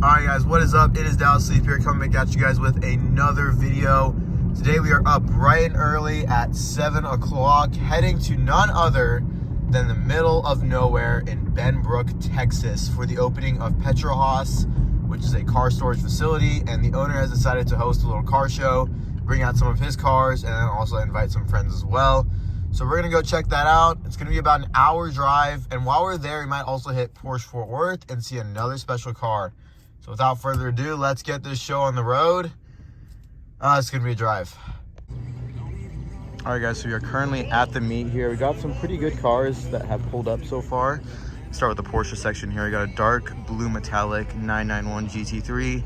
Alright guys, what is up? It is Dallas Sleep here, coming back at you guys with another video. Today we are up bright and early at 7 o'clock, heading to none other than the middle of nowhere in Benbrook, Texas for the opening of Petrohaus, which is a car storage facility, and the owner has decided to host a little car show, bring out some of his cars, and then also invite some friends as well. So we're gonna go check that out. It's gonna be about an hour drive, and while we're there, we might also hit Porsche Fort Worth and see another special car. So without further ado, let's get this show on the road. It's gonna be a drive. All right guys, so we are currently at the meet here. We got some pretty good cars that have pulled up so far. Let's start with the Porsche section here. We got a dark blue metallic 991 GT3.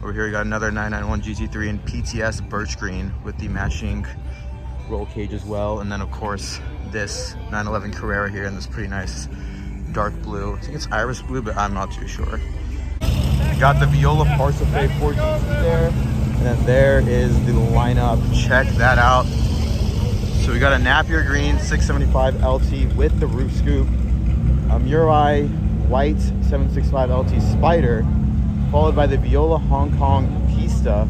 Over here we got another 991 GT3 in PTS birch green with the matching roll cage as well. And then of course this 911 Carrera here in this pretty nice dark blue. I think it's iris blue, but I'm not too sure. Got the Viola Parsafe 4 GT there, and then there is the lineup. Check that out. So we got a Napier Green 675 LT with the roof scoop, a Murai white 765 LT Spider, followed by the Viola Hong Kong Pista,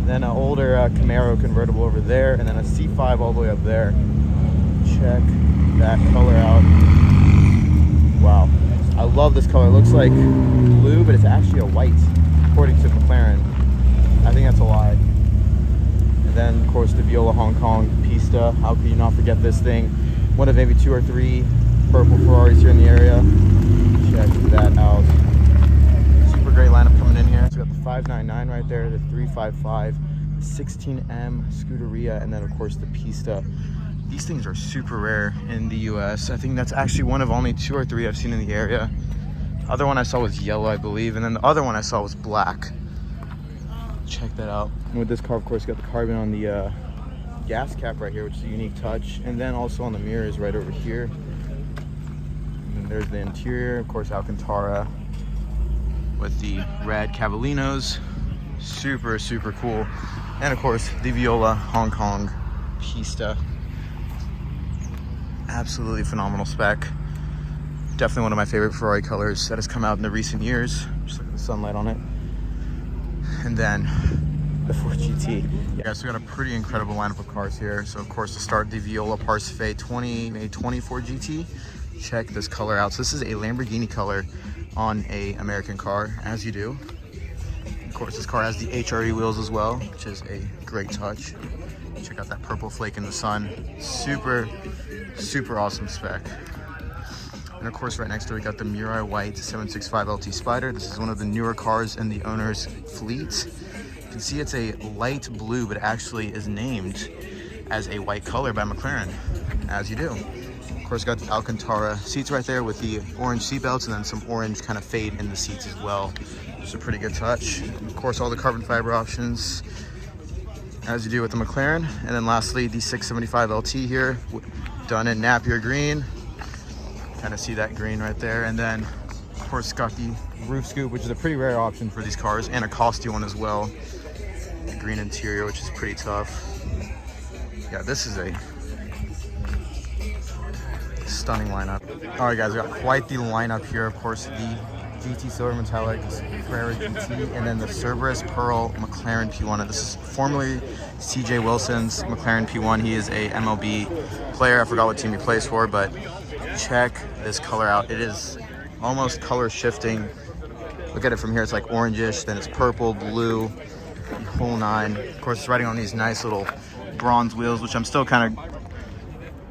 then an older Camaro convertible over there, and then a C5 all the way up there. Check that color out. Wow. I love this color. It looks like blue, but it's actually a white, according to McLaren. I think that's a lie. And then, of course, the Viola Hong Kong Pista. How could you not forget this thing? One of maybe 2 or 3 purple Ferraris here in the area. Check that out. Super great lineup coming in here. So we got the 599 right there, the 355, 16M Scuderia, and then, of course, the Pista. These things are super rare in the US. I think that's actually one of only 2 or 3 I've seen in the area. The other one I saw was yellow, I believe, and then the other one I saw was black. Check that out. And with this car, of course, got the carbon on the gas cap right here, which is a unique touch, and then also on the mirrors right over here. And then there's the interior, of course, Alcantara with the red Cavalinos. Super, super cool. And of course, the Viola Hong Kong Pista. Absolutely phenomenal spec. Definitely one of my favorite Ferrari colors that has come out in the recent years. Just look at the sunlight on it. And then the 4 GT. Yeah, so we got a pretty incredible lineup of cars here. So of course, to start, the Viola Parsafe 2024 GT. Check this color out. So this is a Lamborghini color on a American car, as you do. Of course, this car has the HRE wheels as well, which is a great touch. Check out that purple flake in the sun. Super, super awesome spec. And of course, right next to it, we got the Murai White 765 LT Spider. This is one of the newer cars in the owner's fleet. You can see it's a light blue, but actually is named as a white color by McLaren, as you do. Of course, got the Alcantara seats right there with the orange seat belts, and then some orange kind of fade in the seats as well. Just a pretty good touch. And of course, all the carbon fiber options, as you do with the McLaren. And then lastly, the 675 LT here, done in Napier green. Kind of see that green right there. And then, of course, got the roof scoop, which is a pretty rare option for these cars, and a costly one as well. The green interior, which is pretty tough. Yeah, this is a stunning lineup. All right, guys, we got quite the lineup here. Of course, the GT Silver Metallic Carrera GT, and then the Cerberus Pearl McLaren P1. And this is formerly CJ Wilson's McLaren P1. He is a MLB player. I forgot what team he plays for, but check this color out. It is almost color shifting. Look at it from here. It's like orangish, then it's purple, blue, the whole 9. Of course, it's riding on these nice little bronze wheels, which I'm still kind of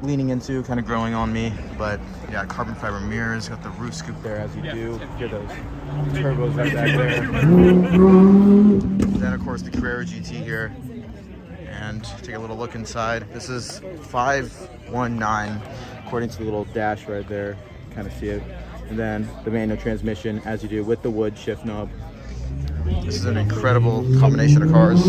leaning into, kind of growing on me. But yeah, carbon fiber mirrors, got the roof scoop there, as you do. Hear those turbos right back there. Then of course the Carrera GT here, and take a little look inside. This is 519 according to the little dash right there, kind of see it. And then the manual transmission, as you do, with the wood shift knob. This is an incredible combination of cars.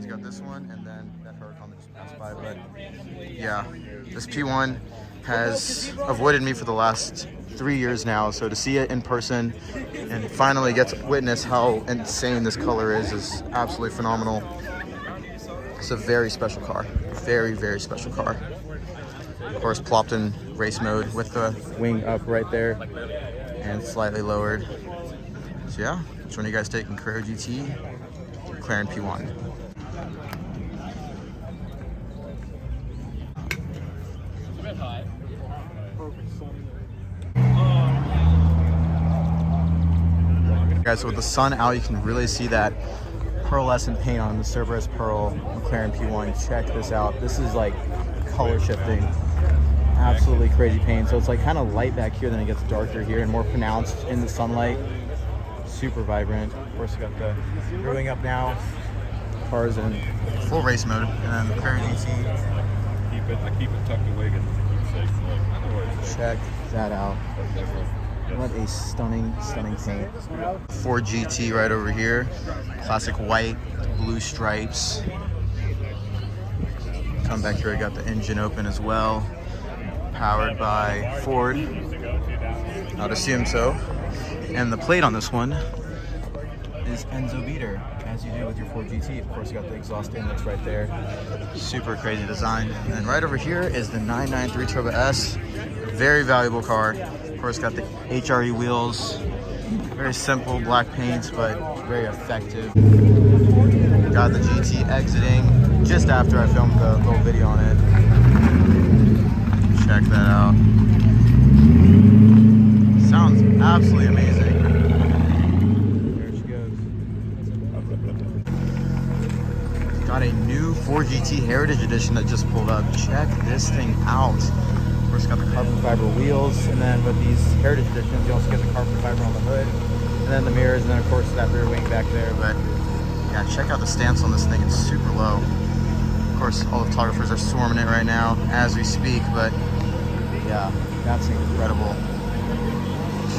Got this one, and then that Huracan that just passed by. But yeah, this P1 has avoided me for the last 3 years now, so to see it in person and finally get to witness how insane this color is absolutely phenomenal. It's a very special car. Very, very special car. Of course, plopped in race mode with the wing up right there and slightly lowered. So yeah, which one are you guys taking? Carrera GT, McLaren P1? Guys, so with the sun out, you can really see that pearlescent paint on the Cerberus Pearl McLaren P1. Check this out. This is like color shifting. Absolutely crazy paint. So it's like kind of light back here, then it gets darker here and more pronounced in the sunlight. Super vibrant. Of course, we got the growing up now. Cars in full race mode, and then the Carrera GT. I keep it tucked away because it's safe. Check that out. What a stunning, stunning paint. Ford GT right over here. Classic white, blue stripes. Come back here, we got the engine open as well. Powered by Ford. I'd assume so. And the plate on this one is Enzo Beater, as you do with your Ford GT. Of course, you got the exhaust inlets right there. Super crazy design. And then right over here is the 993 Turbo S. Very valuable car. Of course, got the HRE wheels. Very simple black paints, but very effective. Got the GT exiting just after I filmed the little video on it. Check that out. Sounds absolutely amazing. There she goes. Got a new Ford GT Heritage Edition that just pulled up. Check this thing out. Of course, got the carbon fiber wheels, and then with these Heritage Editions, you also get the carbon fiber on the hood, and then the mirrors, and then of course that rear wing back there. But yeah, check out the stance on this thing. It's super low. Of course, all the photographers are swarming it right now as we speak, but yeah, that's incredible.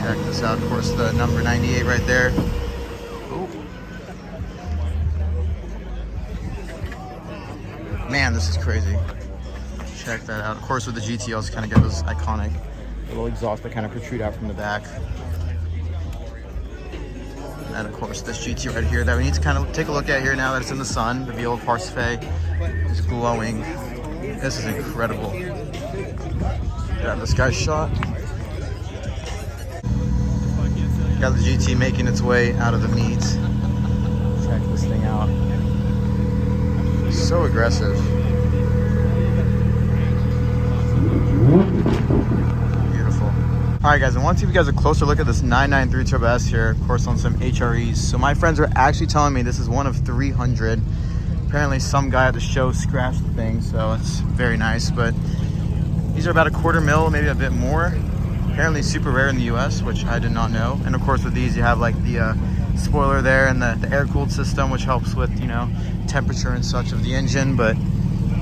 Check this out. Of course, the number 98 right there. Ooh. Man, this is crazy. Check that out. Of course, with the GT, you also kind of get those iconic little exhausts that kind of protrude out from the back. And of course, this GT right here that we need to kind of take a look at here now that it's in the sun. The Viola Parfait is glowing. This is incredible. Got this guy's shot. Got the GT making its way out of the meet. Check this thing out. So aggressive. Beautiful. All right, guys, I want to give you guys a closer look at this 993 Turbo S here, of course, on some HREs. So my friends are actually telling me this is one of 300. Apparently some guy at the show scratched the thing, so it's very nice. But these are about $250,000, maybe a bit more. Apparently super rare in the US, which I did not know. And of course with these you have like the spoiler there and the air-cooled system, which helps with, you know, temperature and such of the engine. But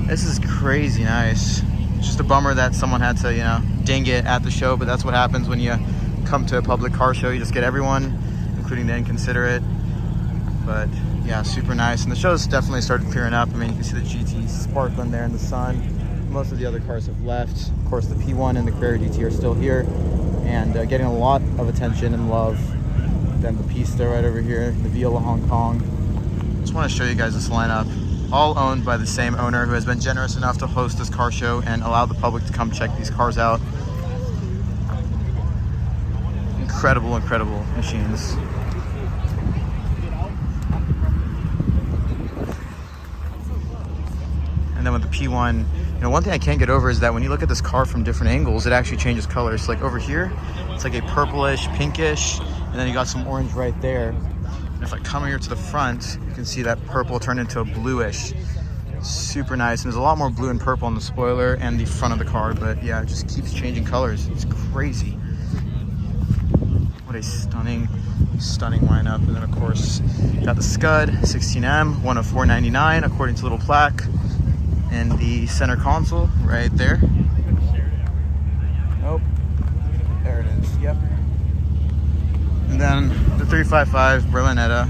this is crazy nice. It's just a bummer that someone had to, you know, ding it at the show, but that's what happens when you come to a public car show. You just get everyone, including the inconsiderate. But yeah, super nice. And the show's definitely started clearing up. I mean, you can see the GT sparkling there in the sun. Most of the other cars have left. Of course, the P1 and the Carrera GT are still here and getting a lot of attention and love. Then the Pista right over here, the Viola Hong Kong. Just want to show you guys this lineup. All owned by the same owner who has been generous enough to host this car show and allow the public to come check these cars out. Incredible, incredible machines. And then with the P1, you know, one thing I can't get over is that when you look at this car from different angles, it actually changes colors. Like over here, it's like a purplish, pinkish, and then you got some orange right there. And if I come here to the front, you can see that purple turn into a bluish. Super nice. And there's a lot more blue and purple on the spoiler and the front of the car, but yeah, it just keeps changing colors. It's crazy. What a stunning, stunning lineup. And then of course, got the Scud 16M, one of 499 according to little plaque. And the center console right there. Oh, there it is. Yep. And then the 355 Berlinetta,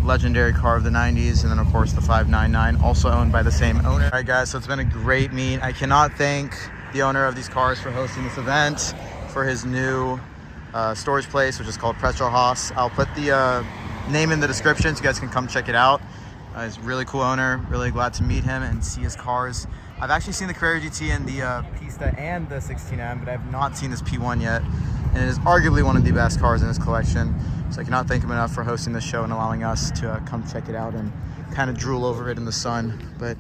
legendary car of the 90s. And then of course the 599, also owned by the same owner. All right, guys, so it's been a great meet. I cannot thank the owner of these cars for hosting this event, for his new storage place, which is called Petrolhaus. I'll put the name in the description so you guys can come check it out. He's a really cool owner. Really glad to meet him and see his cars. I've actually seen the Carrera GT and the Pista and the 16M, but I have not seen this P1 yet. And it is arguably one of the best cars in this collection. So I cannot thank him enough for hosting this show and allowing us to come check it out and kind of drool over it in the sun. But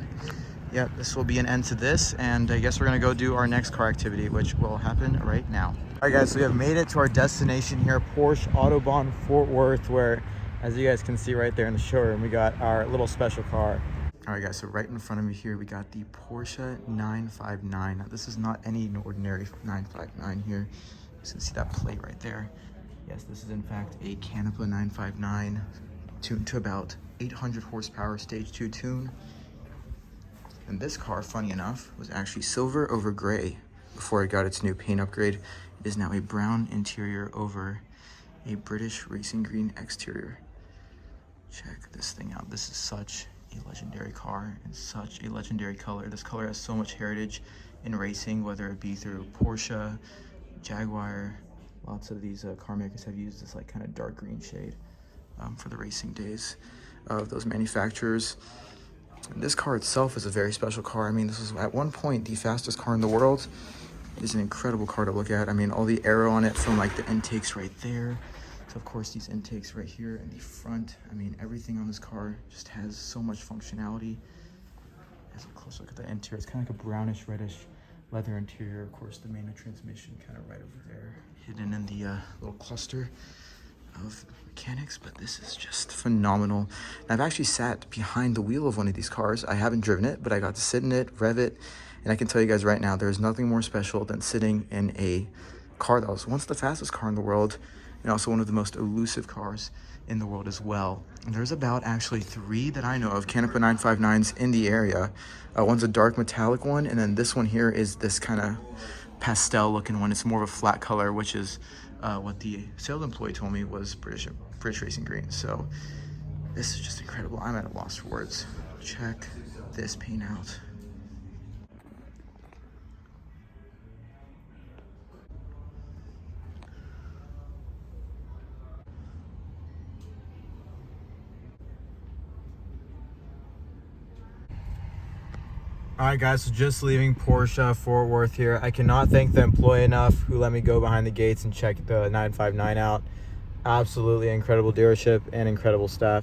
yeah, this will be an end to this, and I guess we're gonna go do our next car activity, which will happen right now. All right guys, so we have made it to our destination here, Porsche Autobahn Fort Worth, where, as you guys can see right there in the showroom, we got our little special car. All right guys, so right in front of me here, we got the Porsche 959. Now this is not any ordinary 959 here. You can see that plate right there. Yes, this is in fact a Canepa 959, tuned to about 800 horsepower, stage 2 tune. And this car, funny enough, was actually silver over gray before it got its new paint upgrade. It is now a brown interior over a British racing green exterior. Check this thing out. This is such a legendary car and such a legendary color. This color has so much heritage in racing, whether it be through Porsche, Jaguar. Lots of these car makers have used this like kind of dark green shade for the racing days of those manufacturers. And this car itself is a very special car. I mean, this was at one point the fastest car in the world. It is an incredible car to look at. I mean, all the aero on it, from like the intakes right there to, of course, these intakes right here in the front. I mean, everything on this car just has so much functionality. As a close look at the interior, it's kind of like a brownish reddish leather interior. Of course, the manual transmission kind of right over there, hidden in the little cluster of mechanics. But this is just phenomenal. And I've actually sat behind the wheel of one of these cars. I haven't driven it, but I got to sit in it, rev it, and I can tell you guys right now, there's nothing more special than sitting in a car that was once the fastest car in the world, and also one of the most elusive cars in the world as well. And there's about actually 3 that I know of, Canepa 959s in the area. One's a dark metallic one, and then this one here is this kind of pastel looking one. It's more of a flat color, which is what the sales employee told me was British racing green. So this is just incredible. I'm at a loss for words. Check this paint out. All right guys, so just leaving Porsche Fort Worth here. I cannot thank the employee enough who let me go behind the gates and check the 959 out. Absolutely incredible dealership and incredible staff.